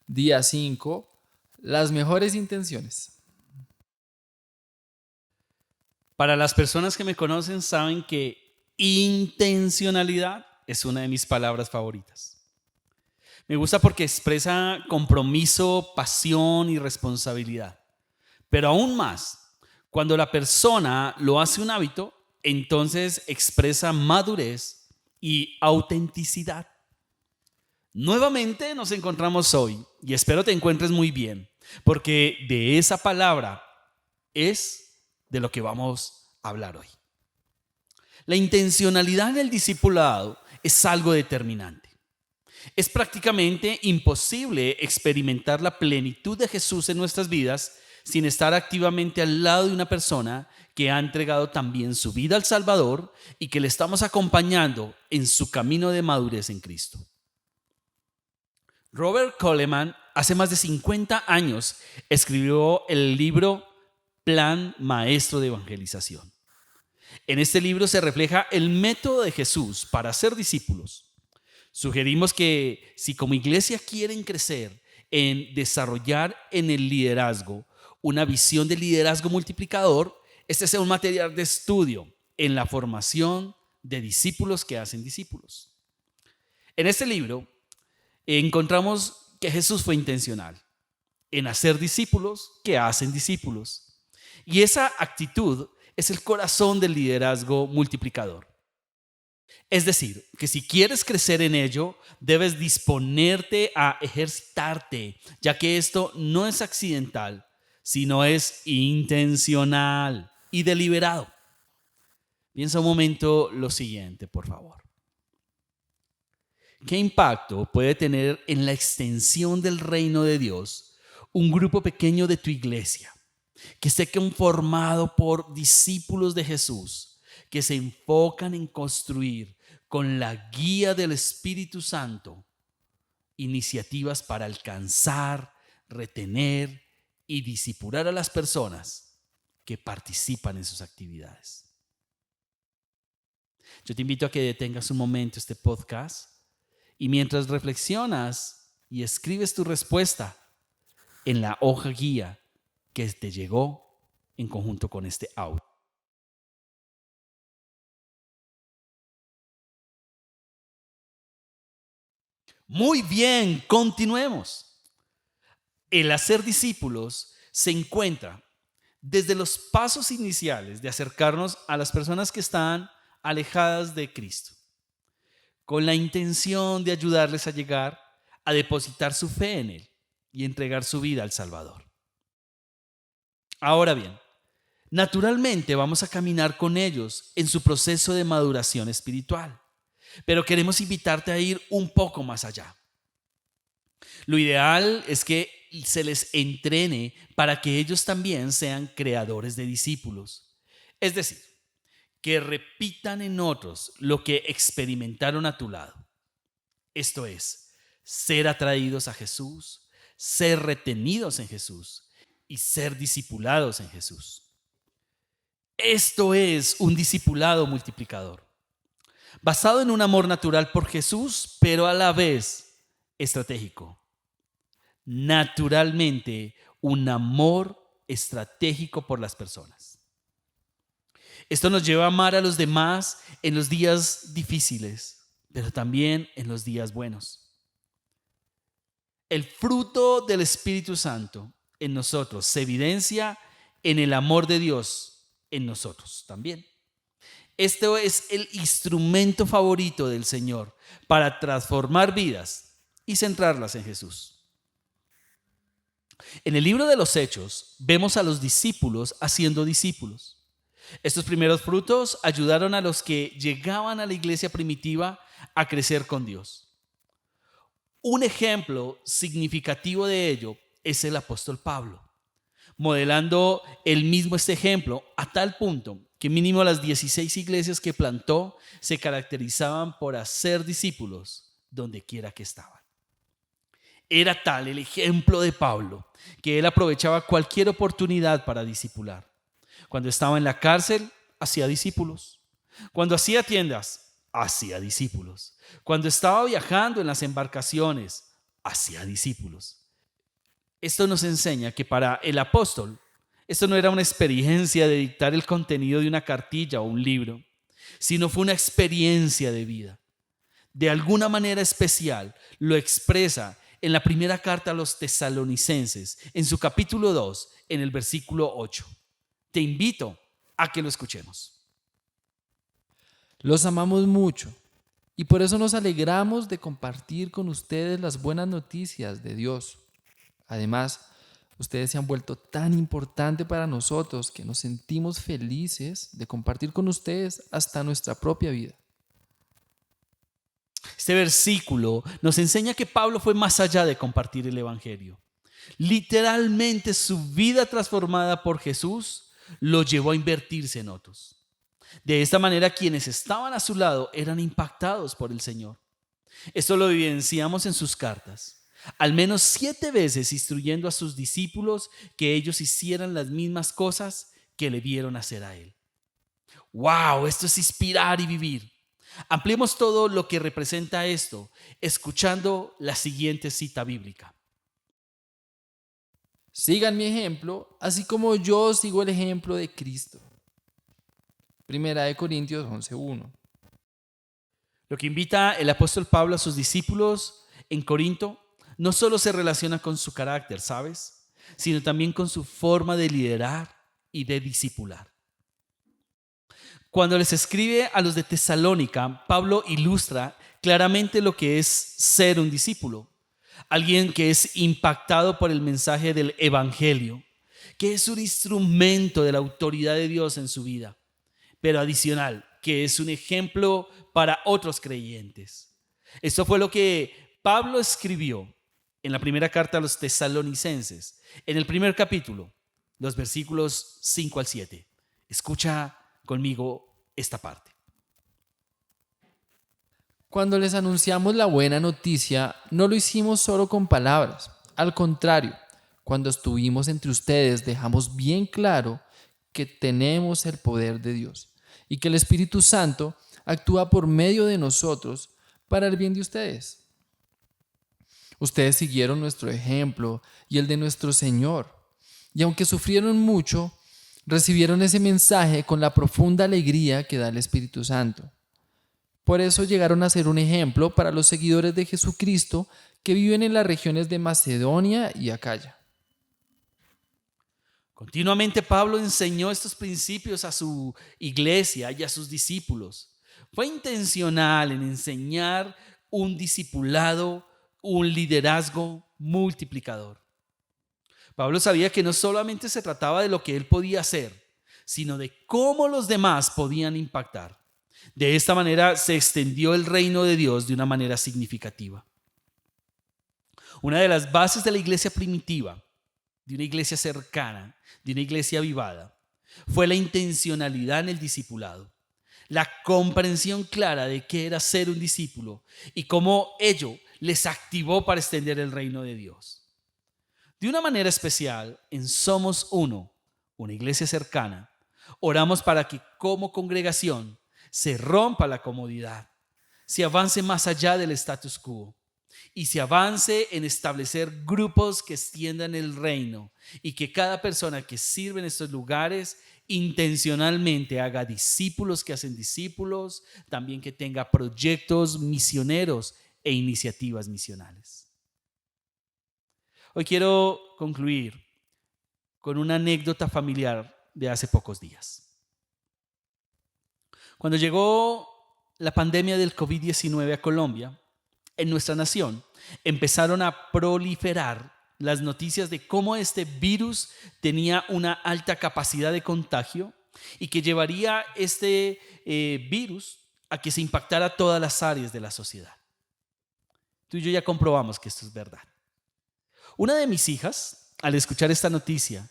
Día 5. Las mejores intenciones. Para las personas que me conocen saben que intencionalidad es una de mis palabras favoritas. Me gusta porque expresa compromiso, pasión y responsabilidad. Pero aún más, cuando la persona lo hace un hábito, entonces expresa madurez y autenticidad. Nuevamente nos encontramos hoy y espero te encuentres muy bien, porque de esa palabra es de lo que vamos a hablar hoy. La intencionalidad en el discipulado es algo determinante. Es prácticamente imposible experimentar la plenitud de Jesús en nuestras vidas sin estar activamente al lado de una persona que ha entregado también su vida al Salvador y que le estamos acompañando en su camino de madurez en Cristo. Robert Coleman hace más de 50 años escribió el libro Plan Maestro de Evangelización. En este libro se refleja el método de Jesús para ser discípulos. Sugerimos que si como iglesia quieren crecer en desarrollar en el liderazgo una visión de liderazgo multiplicador, este sea un material de estudio en la formación de discípulos que hacen discípulos. En este libro encontramos que Jesús fue intencional en hacer discípulos que hacen discípulos. Y esa actitud es el corazón del liderazgo multiplicador. Es decir, que si quieres crecer en ello, debes disponerte a ejercitarte, ya que esto no es accidental, sino es intencional y deliberado. Piensa un momento lo siguiente, por favor. ¿Qué impacto puede tener en la extensión del reino de Dios un grupo pequeño de tu iglesia que esté conformado por discípulos de Jesús que se enfocan en construir con la guía del Espíritu Santo iniciativas para alcanzar, retener y discipular a las personas que participan en sus actividades? Yo te invito a que detengas un momento este podcast y mientras reflexionas y escribes tu respuesta en la hoja guía que te llegó en conjunto con este audio. Muy bien, continuemos. El hacer discípulos se encuentra desde los pasos iniciales de acercarnos a las personas que están alejadas de Cristo, con la intención de ayudarles a llegar a depositar su fe en Él y entregar su vida al Salvador. Ahora bien, naturalmente vamos a caminar con ellos en su proceso de maduración espiritual, pero queremos invitarte a ir un poco más allá. Lo ideal es que se les entrene para que ellos también sean creadores de discípulos. Es decir, que repitan en otros lo que experimentaron a tu lado. Esto es, ser atraídos a Jesús, ser retenidos en Jesús y ser discipulados en Jesús. Esto es un discipulado multiplicador, basado en un amor natural por Jesús, pero a la vez estratégico. Naturalmente, un amor estratégico por las personas. Esto nos lleva a amar a los demás en los días difíciles, pero también en los días buenos. El fruto del Espíritu Santo en nosotros se evidencia en el amor de Dios en nosotros también. Esto es el instrumento favorito del Señor para transformar vidas y centrarlas en Jesús. En el libro de los Hechos vemos a los discípulos haciendo discípulos. Estos primeros frutos ayudaron a los que llegaban a la iglesia primitiva a crecer con Dios. Un ejemplo significativo de ello es el apóstol Pablo, modelando él mismo este ejemplo a tal punto que mínimo las 16 iglesias que plantó se caracterizaban por hacer discípulos donde quiera que estaban. Era tal el ejemplo de Pablo que él aprovechaba cualquier oportunidad para discipular. Cuando estaba en la cárcel, hacía discípulos. Cuando hacía tiendas, hacía discípulos. Cuando estaba viajando en las embarcaciones, hacía discípulos. Esto nos enseña que para el apóstol, esto no era una experiencia de dictar el contenido de una cartilla o un libro, sino fue una experiencia de vida. De alguna manera especial lo expresa en la primera carta a los tesalonicenses, en su capítulo 2, en el versículo 8. Te invito a que lo escuchemos. Los amamos mucho y por eso nos alegramos de compartir con ustedes las buenas noticias de Dios. Además, ustedes se han vuelto tan importante para nosotros que nos sentimos felices de compartir con ustedes hasta nuestra propia vida. Este versículo nos enseña que Pablo fue más allá de compartir el evangelio. Literalmente su vida transformada por Jesús lo llevó a invertirse en otros. De esta manera quienes estaban a su lado eran impactados por el Señor. Esto lo evidenciamos en sus cartas. Al menos 7 veces instruyendo a sus discípulos que ellos hicieran las mismas cosas que le vieron hacer a él. ¡Wow! Esto es inspirar y vivir. Ampliemos todo lo que representa esto, escuchando la siguiente cita bíblica. Sigan mi ejemplo, así como yo sigo el ejemplo de Cristo. Primera de Corintios 11:1. Lo que invita el apóstol Pablo a sus discípulos en Corinto no solo se relaciona con su carácter, ¿sabes? Sino también con su forma de liderar y de discipular. Cuando les escribe a los de Tesalónica, Pablo ilustra claramente lo que es ser un discípulo. Alguien que es impactado por el mensaje del evangelio, que es un instrumento de la autoridad de Dios en su vida, pero adicional, que es un ejemplo para otros creyentes. Esto fue lo que Pablo escribió en la primera carta a los tesalonicenses, en el primer capítulo, los versículos 5 al 7. Escucha conmigo esta parte. Cuando les anunciamos la buena noticia, no lo hicimos solo con palabras. Al contrario, cuando estuvimos entre ustedes, dejamos bien claro que tenemos el poder de Dios y que el Espíritu Santo actúa por medio de nosotros para el bien de ustedes. Ustedes siguieron nuestro ejemplo y el de nuestro Señor, y aunque sufrieron mucho, recibieron ese mensaje con la profunda alegría que da el Espíritu Santo. Por eso llegaron a ser un ejemplo para los seguidores de Jesucristo que viven en las regiones de Macedonia y Acaya. Continuamente Pablo enseñó estos principios a su iglesia y a sus discípulos. Fue intencional en enseñar un discipulado, un liderazgo multiplicador. Pablo sabía que no solamente se trataba de lo que él podía hacer, sino de cómo los demás podían impactar. De esta manera se extendió el reino de Dios de una manera significativa. Una de las bases de la iglesia primitiva, de una iglesia cercana, de una iglesia avivada, fue la intencionalidad en el discipulado, la comprensión clara de qué era ser un discípulo y cómo ello les activó para extender el reino de Dios. De una manera especial, en Somos Uno, una iglesia cercana, oramos para que como congregación se rompa la comodidad, se avance más allá del status quo y se avance en establecer grupos que extiendan el reino y que cada persona que sirve en estos lugares intencionalmente haga discípulos que hacen discípulos, también que tenga proyectos misioneros e iniciativas misionales. Hoy quiero concluir con una anécdota familiar de hace pocos días. Cuando llegó la pandemia del COVID-19 a Colombia, en nuestra nación empezaron a proliferar las noticias de cómo este virus tenía una alta capacidad de contagio y que llevaría este virus a que se impactara todas las áreas de la sociedad. Tú y yo ya comprobamos que esto es verdad. Una de mis hijas, al escuchar esta noticia,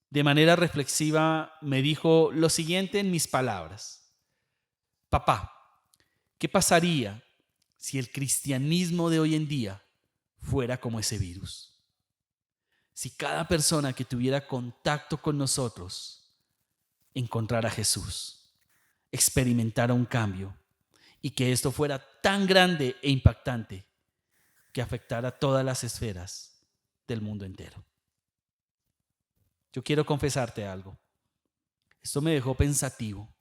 de manera reflexiva me dijo lo siguiente en mis palabras: papá, ¿qué pasaría si el cristianismo de hoy en día fuera como ese virus? Si cada persona que tuviera contacto con nosotros encontrara a Jesús, experimentara un cambio y que esto fuera tan grande e impactante que afectara todas las esferas del mundo entero. Yo quiero confesarte algo. Esto me dejó pensativo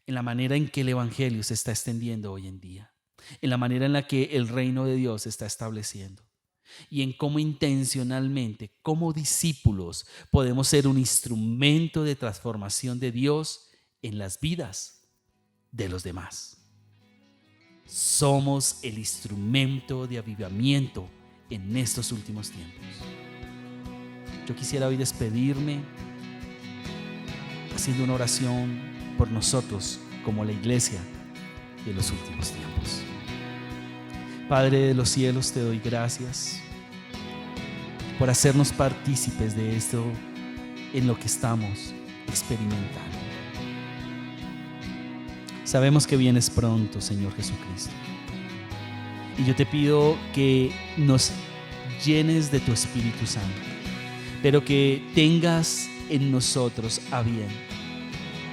en la manera en que el Evangelio se está extendiendo hoy en día, en la manera en la que el reino de Dios se está estableciendo y en cómo intencionalmente, como discípulos, podemos ser un instrumento de transformación de Dios en las vidas de los demás. Somos el instrumento de avivamiento en estos últimos tiempos. Yo quisiera hoy despedirme haciendo una oración por nosotros como la iglesia de los últimos tiempos. Padre de los cielos, te doy gracias por hacernos partícipes de esto en lo que estamos experimentando. Sabemos que vienes pronto, Señor Jesucristo. Y yo te pido que nos llenes de tu Espíritu Santo, pero que tengas en nosotros a bien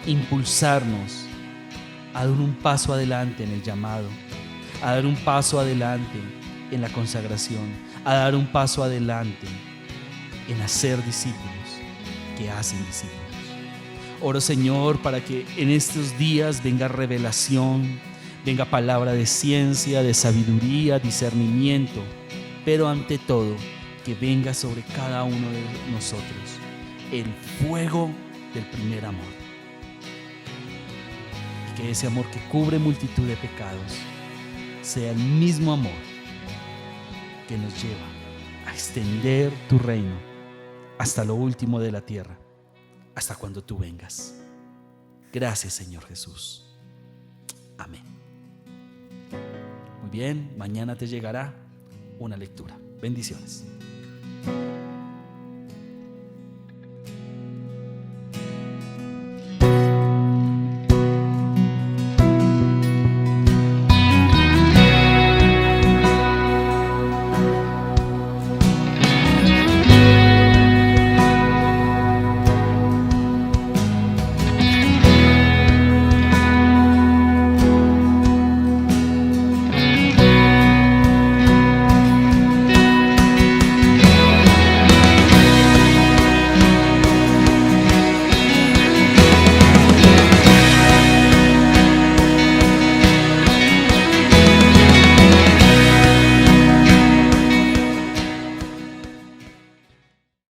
impulsarnos a dar un paso adelante en el llamado, a dar un paso adelante en la consagración, a dar un paso adelante en hacer discípulos que hacen discípulos. Oro, Señor, para que en estos días venga revelación, venga palabra de ciencia, de sabiduría, discernimiento, pero ante todo, que venga sobre cada uno de nosotros el fuego del primer amor. Y que ese amor que cubre multitud de pecados sea el mismo amor que nos lleva a extender tu reino hasta lo último de la tierra, hasta cuando tú vengas. Gracias, Señor Jesús. Amén. Muy bien, mañana te llegará una lectura. Bendiciones.